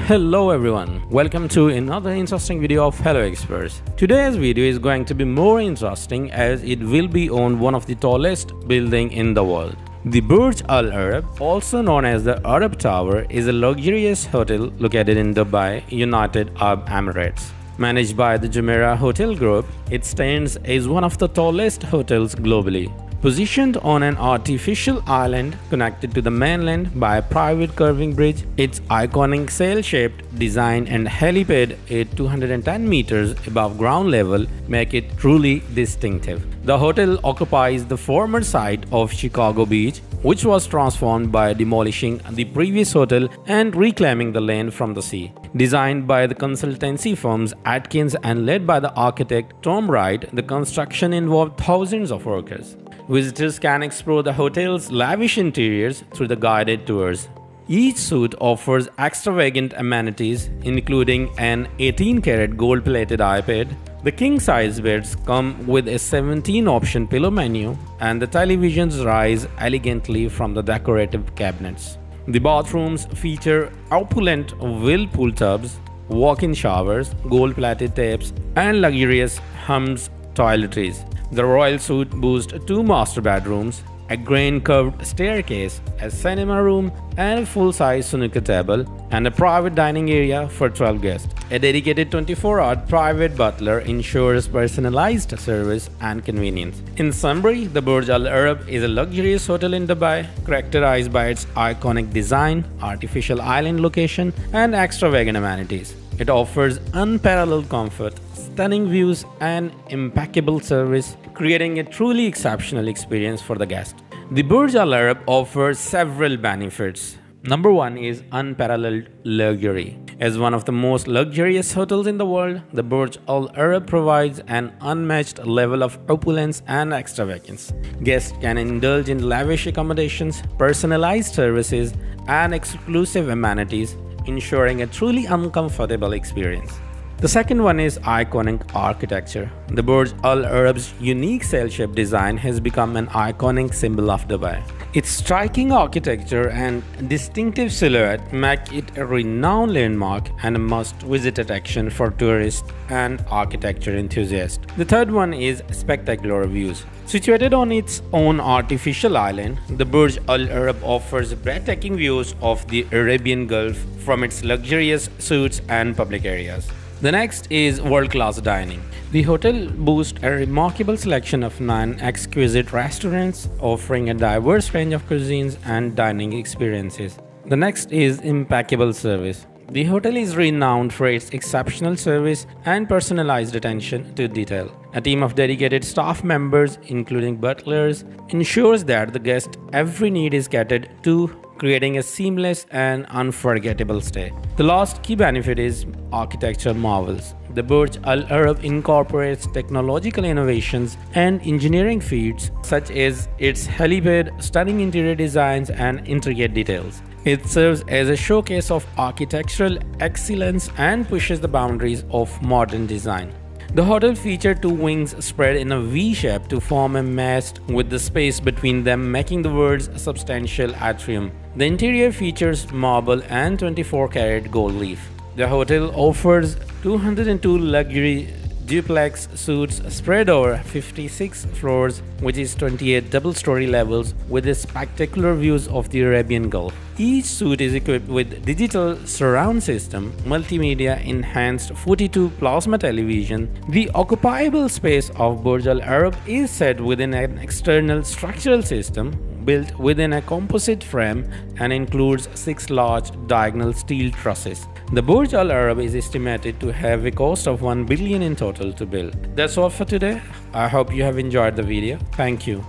Hello everyone, welcome to another interesting video of Hello Experts. Today's video is going to be more interesting as it will be on one of the tallest building in the world. The Burj Al Arab, also known as the Arab Tower, is a luxurious hotel located in Dubai, United Arab Emirates. Managed by the Jumeirah Hotel Group, it stands as one of the tallest hotels globally. Positioned on an artificial island connected to the mainland by a private curving bridge, its iconic sail-shaped design and helipad at 210 meters above ground level make it truly distinctive. The hotel occupies the former site of Chicago Beach, which was transformed by demolishing the previous hotel and reclaiming the land from the sea. Designed by the consultancy firms Atkins and led by the architect Tom Wright, the construction involved thousands of workers. Visitors can explore the hotel's lavish interiors through the guided tours. Each suite offers extravagant amenities, including an 18-karat gold-plated iPad. The king-size beds come with a 17-option pillow menu, and the televisions rise elegantly from the decorative cabinets. The bathrooms feature opulent whirlpool tubs, walk-in showers, gold-plated taps, and luxurious Hermès toiletries. The royal suite boasts two master bedrooms, a grain-curved staircase, a cinema room, and a full-size snooker table, and a private dining area for 12 guests. A dedicated 24-hour private butler ensures personalized service and convenience. In summary, the Burj Al Arab is a luxurious hotel in Dubai, characterized by its iconic design, artificial island location, and extravagant amenities. It offers unparalleled comfort, stunning views, and impeccable service, creating a truly exceptional experience for the guest. The Burj Al Arab offers several benefits. Number one is unparalleled luxury. As one of the most luxurious hotels in the world, the Burj Al Arab provides an unmatched level of opulence and extravagance. Guests can indulge in lavish accommodations, personalized services, and exclusive amenities, ensuring a truly uncomfortable experience. The second one is iconic architecture. The Burj Al Arab's unique sail-shaped design has become an iconic symbol of Dubai. Its striking architecture and distinctive silhouette make it a renowned landmark and a must-visit attraction for tourists and architecture enthusiasts. The third one is spectacular views. Situated on its own artificial island, the Burj Al Arab offers breathtaking views of the Arabian Gulf from its luxurious suites and public areas. The next is world-class dining. The hotel boasts a remarkable selection of 9 exquisite restaurants, offering a diverse range of cuisines and dining experiences. The next is impeccable service. The hotel is renowned for its exceptional service and personalized attention to detail. A team of dedicated staff members, including butlers, ensures that the guest's every need is catered to, creating a seamless and unforgettable stay. The last key benefit is architecture marvels. The Burj Al Arab incorporates technological innovations and engineering feats such as its helipad, stunning interior designs, and intricate details. It serves as a showcase of architectural excellence and pushes the boundaries of modern design. The hotel features 2 wings spread in a V-shape to form a mast, with the space between them making the world's substantial atrium. The interior features marble and 24-karat gold leaf. The hotel offers 202 luxury duplex suites spread over 56 floors, which is 28 double-story levels with spectacular views of the Arabian Gulf. Each suite is equipped with digital surround system, multimedia enhanced 42 plasma television. The occupiable space of Burj Al Arab is set within an external structural system built within a composite frame and includes 6 large diagonal steel trusses. The Burj Al Arab is estimated to have a cost of $1 billion in total to build. That's all for today. I hope you have enjoyed the video. Thank you.